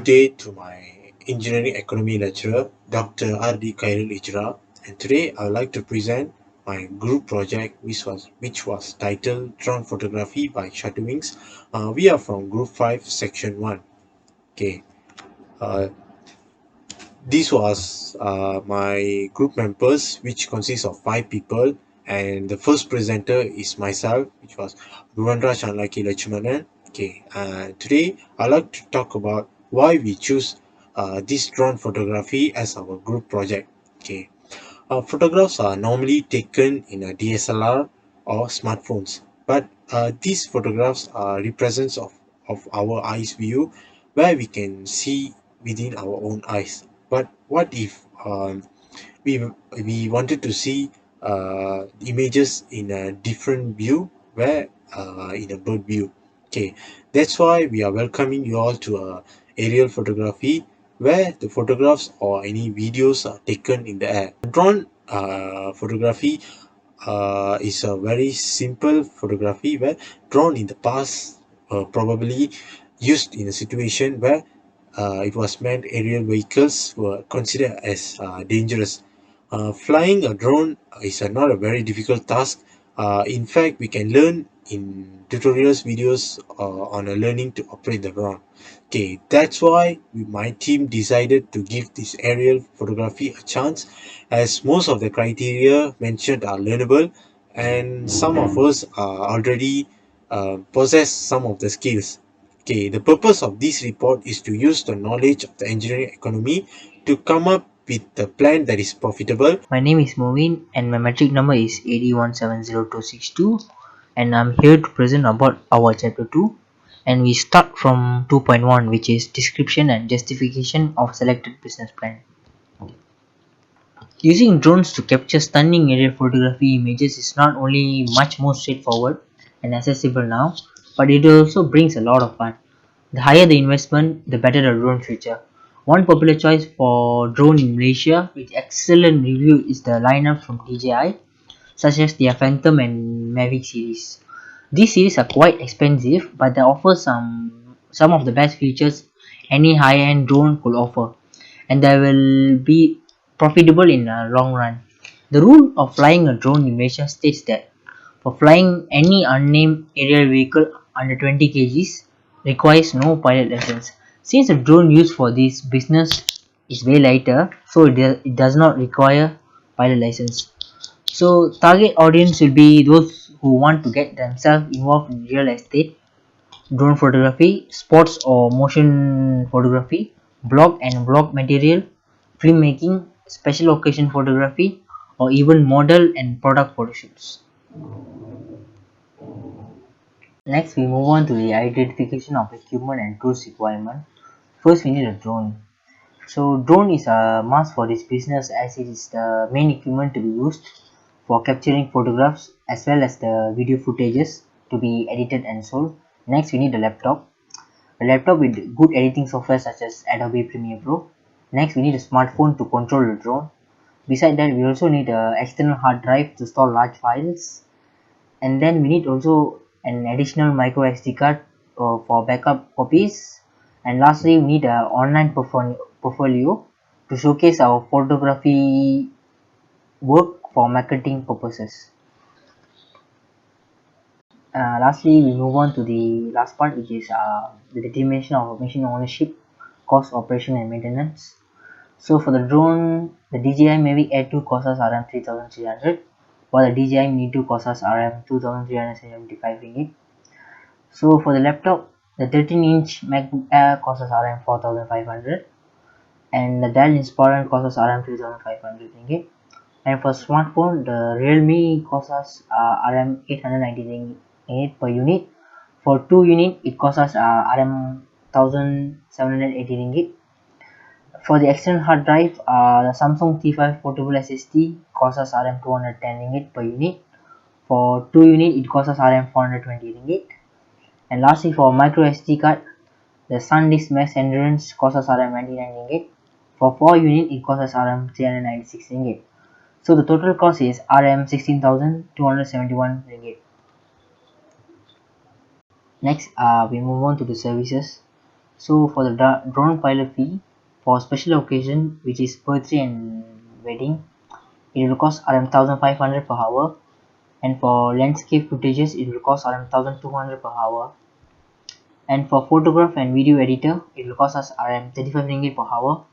day to my engineering economy lecturer, Dr. R.D. Khairul Ijra, and today I would like to present my group project which was titled Drone Photography by Shutterwings. We are from Group 5, Section 1. Okay. Uh, this was my group members, which consists of 5 people, and the first presenter is myself, which was RUVANRAJ LETCHUMANAN. Okay, today I'd like to talk about why we choose this drone photography as our group project. Okay, photographs are normally taken in a DSLR or smartphones, but these photographs are represents of our eyes view, where we can see within our own eyes. But what if we we wanted to see images in a different view, where in a bird view? Okay, that's why we are welcoming you all to a aerial photography, where the photographs or any videos are taken in the air. Drone photography is a very simple photography, where drone in the past probably used in a situation where it was meant aerial vehicles were considered as dangerous. Flying a drone is not a very difficult task. In fact, we can learn in tutorials videos on learning to operate the drone. Okay, that's why my team decided to give this aerial photography a chance, as most of the criteria mentioned are learnable, and some of us are already possess some of the skills. Okay, the purpose of this report is to use the knowledge of the engineering economy to come up with a plan that is profitable. My name is Movin and my metric number is 8170262, and I'm here to present about our chapter 2, and we start from 2.1, which is description and justification of selected business plan. Using drones to capture stunning aerial photography images is not only much more straightforward and accessible now, but it also brings a lot of fun. The higher the investment, the better the drone feature. One popular choice for drone in Malaysia with excellent review is the lineup from DJI, such as their Phantom and Mavic series. These series are quite expensive, but they offer some of the best features any high-end drone could offer, and they will be profitable in the long run. The rule of flying a drone in Malaysia states that for flying any unnamed aerial vehicle under 20 kgs requires no pilot license. Since the drone used for this business is way lighter, so it does not require pilot license. So target audience will be those who want to get themselves involved in real estate, drone photography, sports or motion photography, blog and blog material, filmmaking, special occasion photography, or even model and product photoshoots. Next, we move on to the identification of equipment and tools requirement. First, we need a drone. So, drone is a must for this business, as it is the main equipment to be used for capturing photographs as well as the video footages to be edited and sold. Next, we need a laptop. A laptop with good editing software such as Adobe Premiere Pro. Next, we need a smartphone to control the drone. Beside that, we also need an external hard drive to store large files, and then we need also an additional micro SD card for backup copies, and lastly we need an online portfolio to showcase our photography work for marketing purposes. Lastly, we move on to the last part, which is the determination of machine ownership, cost, operation and maintenance. So for the drone, the DJI Mavic Air 2 costs us RM 3300, while the DJI Mini 2 costs us RM 2375 ringgit. So for the laptop, the 13-inch MacBook Air costs us RM 4500, and the Dell Inspiron costs us RM 3500 ringgit. And for smartphone, the Realme costs us RM 890 ringgit per unit. For 2 unit, it costs us RM 1780 ringgit. For the external hard drive, the Samsung T5 portable SSD costs us RM 210 ringgit per unit. For 2 unit, it costs us RM 420 ringgit. And lastly, for micro SD card, the SanDisk Max Endurance costs us RM 99 ringgit. For 4 unit, it costs us RM 396 ringgit. So the total cost is RM 16,271 ringgit. Next, we move on to the services. So for the drone pilot fee, for special occasion which is birthday and wedding, it will cost around 1500 per hour, and for landscape footages it will cost around 1200 per hour, and for photograph and video editor it will cost us around 35 ringgit per hour.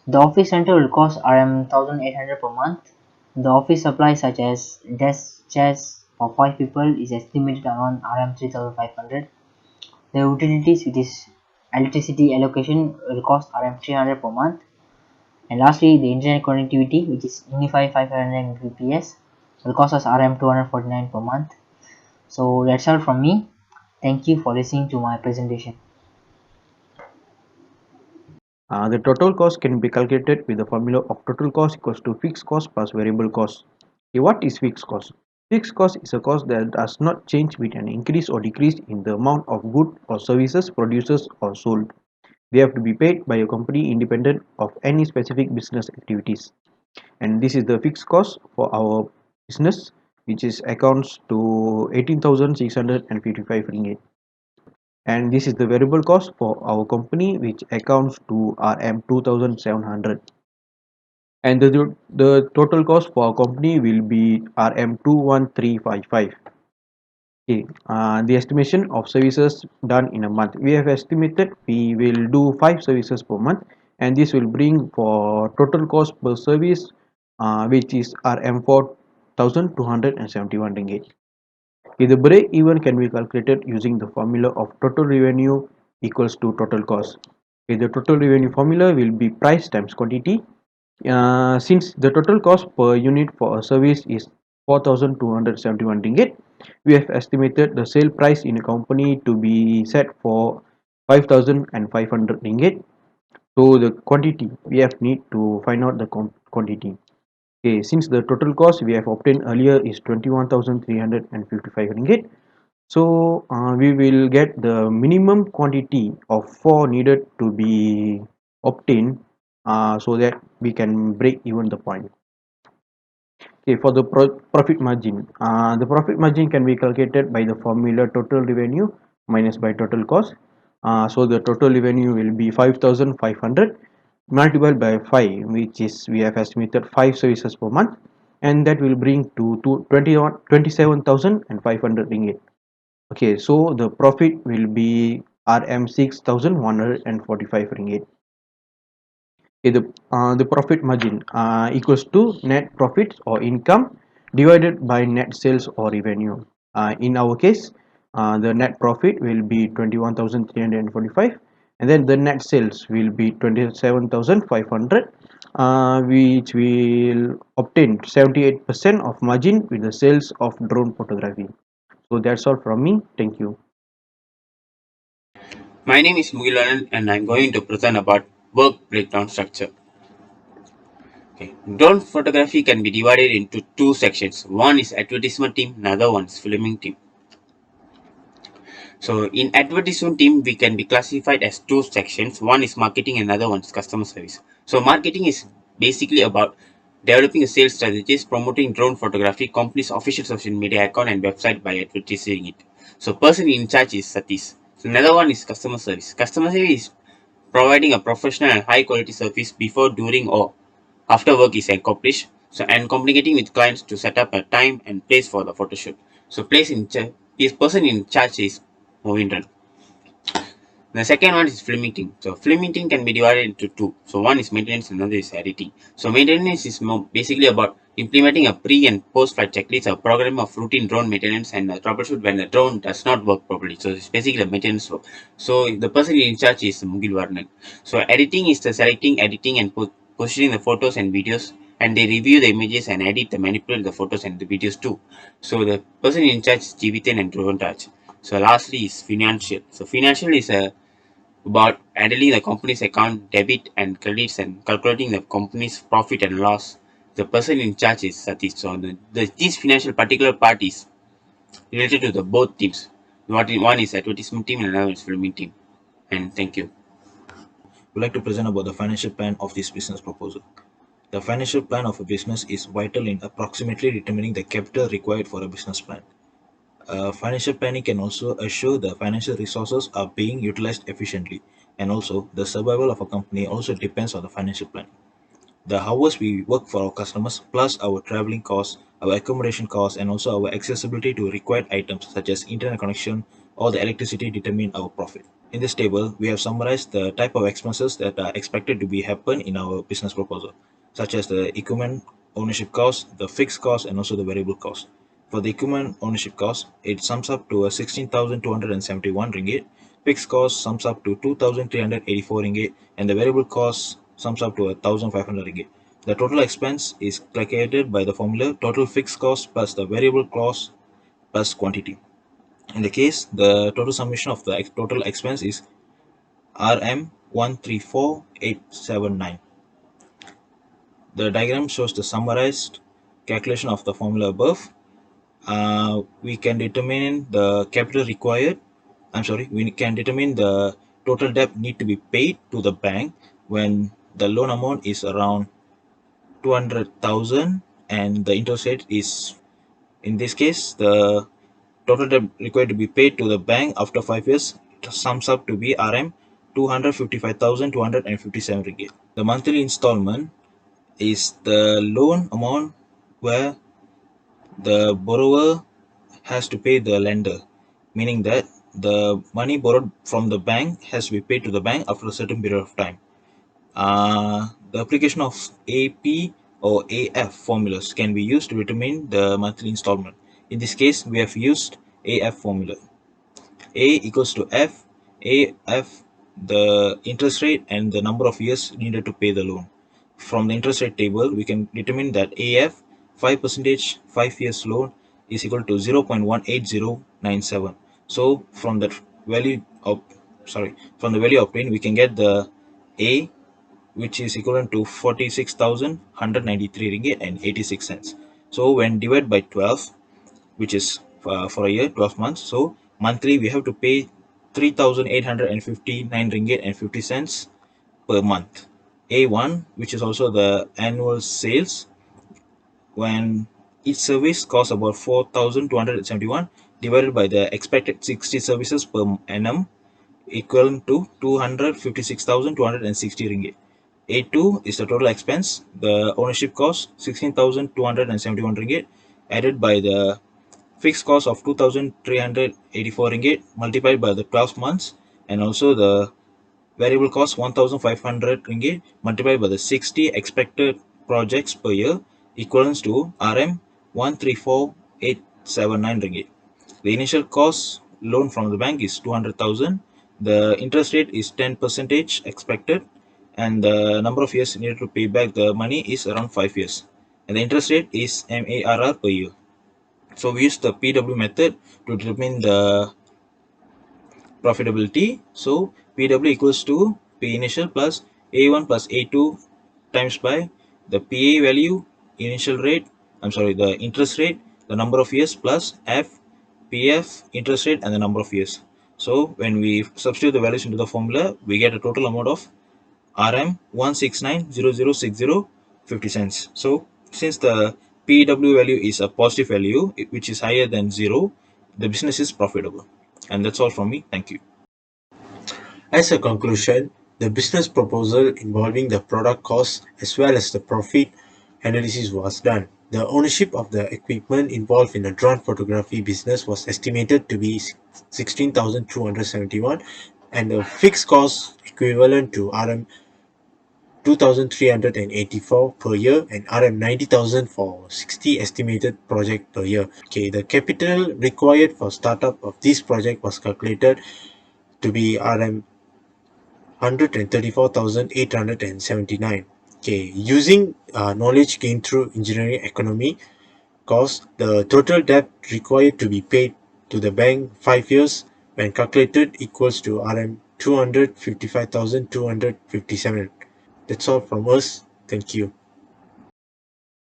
The office rental will cost around 1800 per month. The office supplies such as desk chairs for 5 people is estimated around 3500. The utilities, which is electricity allocation, will cost around 300 per month. And lastly, the internet connectivity, which is unified 500 Mbps, will cost us around 249 per month. So that's all from me. Thank you for listening to my presentation. The total cost can be calculated with the formula of total cost equals to fixed cost plus variable cost. Okay, what is fixed cost? Fixed cost is a cost that does not change with an increase or decrease in the amount of goods or services produced or sold. They have to be paid by a company independent of any specific business activities. And this is the fixed cost for our business, which is accounts to 18,655 ringgit. And this is the variable cost for our company, which accounts to RM 2700. And the total cost for our company will be RM 21355. Okay, the estimation of services done in a month. We have estimated we will do 5 services per month, and this will bring for total cost per service, which is RM 4271 ringgit. Okay, the break even can be calculated using the formula of total revenue equals to total cost. Okay, the total revenue formula will be price times quantity. Since the total cost per unit for a service is 4271 ringgit, we have estimated the sale price in a company to be set for 5500 ringgit. So the quantity we have need to find out the quantity. Okay, since the total cost we have obtained earlier is 21,355 ringgit, so we will get the minimum quantity of 4 needed to be obtained, so that we can break even the point. Okay, for the profit margin, the profit margin can be calculated by the formula total revenue minus by total cost. So the total revenue will be 5,500 multiplied by 5, which is we have estimated 5 services per month, and that will bring to 27,500 ringgit. Okay, so the profit will be RM 6,145 ringgit. Okay, the profit margin equals to net profits or income divided by net sales or revenue. In our case, the net profit will be 21,345, and then the net sales will be 27,500, which will obtain 78% of margin with the sales of drone photography. So that's all from me. Thank you. My name is MUGILVARNAN and I'm going to present about work breakdown structure. Okay. Drone photography can be divided into two sections. One is advertisement team, another one is filming team. So in advertisement team, we can be classified as two sections. One is marketing, another one is customer service. So marketing is basically about developing a sales strategies, promoting drone photography, company's official social media account and website by advertising it. So person in charge is SATHIS. So another one is customer service. Customer service is providing a professional and high quality service before, during or after work is accomplished. So and communicating with clients to set up a time and place for the photo shoot. So this person in charge is MOVIYNDIRAN. The second one is filming team. So filming team can be divided into two. So one is maintenance, another is editing. So maintenance is basically about implementing a pre and post flight checklist, a program of routine drone maintenance, and a troubleshoot when the drone does not work properly. So it's basically a maintenance work. So the person in charge is MUGILVARNAN. So editing is the selecting, editing, and positioning the photos and videos, and they review the images and edit the manipulate the photos and the videos too. So the person in charge is JEEVITHAN and RUVANRAJ. So lastly is financial. So financial is about handling the company's account, debit and credits, and calculating the company's profit and loss. The person in charge is SATHIS. So this financial particular part is related to the both teams. One is advertisement team and another is filming team. And thank you. Would like to present about the financial plan of this business proposal. The financial plan of a business is vital in approximately determining the capital required for a business plan. Financial planning can also assure the financial resources are being utilized efficiently, and also the survival of a company also depends on the financial planning. The hours we work for our customers, plus our traveling costs, our accommodation costs, and also our accessibility to required items such as internet connection or the electricity determine our profit. In this table, we have summarized the type of expenses that are expected to be happen in our business proposal, such as the equipment ownership cost, the fixed cost, and also the variable cost. For the equipment ownership cost, it sums up to a 16,271 ringgit. Fixed cost sums up to 2,384 ringgit, and the variable cost sums up to 1,500 ringgit. The total expense is calculated by the formula total fixed cost plus the variable cost plus quantity. In the case, the total summation of the total expense is RM 134879. The diagram shows the summarized calculation of the formula above. We can determine the capital required. We can determine the total debt need to be paid to the bank when the loan amount is around 200,000 and the interest rate is, in this case, the total debt required to be paid to the bank after 5 years sums up to be RM 255,257 ringgit. The monthly installment is the loan amount where the borrower has to pay the lender, meaning that the money borrowed from the bank has to be paid to the bank after a certain period of time. The application of AP or AF formulas can be used to determine the monthly installment. In this case, we have used AF formula. A equals to F, AF the interest rate and the number of years needed to pay the loan. From the interest rate table, we can determine that AF 5% 5 years loan is equal to 0.18097. So from that value of from the value obtained, we can get the A, which is equivalent to 46,193 ringgit and 86 cents. So when divided by 12, which is for a year, 12 months, so monthly we have to pay 3,859 ringgit and 50 cents per month. A1, which is also the annual sales, when each service costs about 4,271 divided by the expected 60 services per annum, equivalent to 256,260 ringgit. A2 is the total expense. The ownership cost 16,271 ringgit added by the fixed cost of 2,384 ringgit multiplied by the 12 months, and also the variable cost 1,500 ringgit multiplied by the 60 expected projects per year equivalents to RM 134879 ringgit. The initial cost loan from the bank is 200,000. The interest rate is 10% expected, and the number of years needed to pay back the money is around 5 years. And the interest rate is MARR per year. So we use the PW method to determine the profitability. So PW equals to P initial plus A1 plus A2 times by the PA value, initial rate, the interest rate, the number of years plus F, PF, interest rate, and the number of years. So when we substitute the values into the formula, we get a total amount of RM 169,0060.50 cents. So since the PW value is a positive value, which is higher than 0, the business is profitable. And that's all from me. Thank you. As a conclusion, the business proposal involving the product cost as well as the profit analysis was done. The ownership of the equipment involved in the drone photography business was estimated to be 16,271, and the fixed cost equivalent to RM 2,384 per year and RM 90,000 for 60 estimated project per year. Okay, the capital required for startup of this project was calculated to be RM 134,879. Okay, using knowledge gained through engineering economy cost, the total debt required to be paid to the bank 5 years when calculated equals to RM 255,257. That's all from us. Thank you.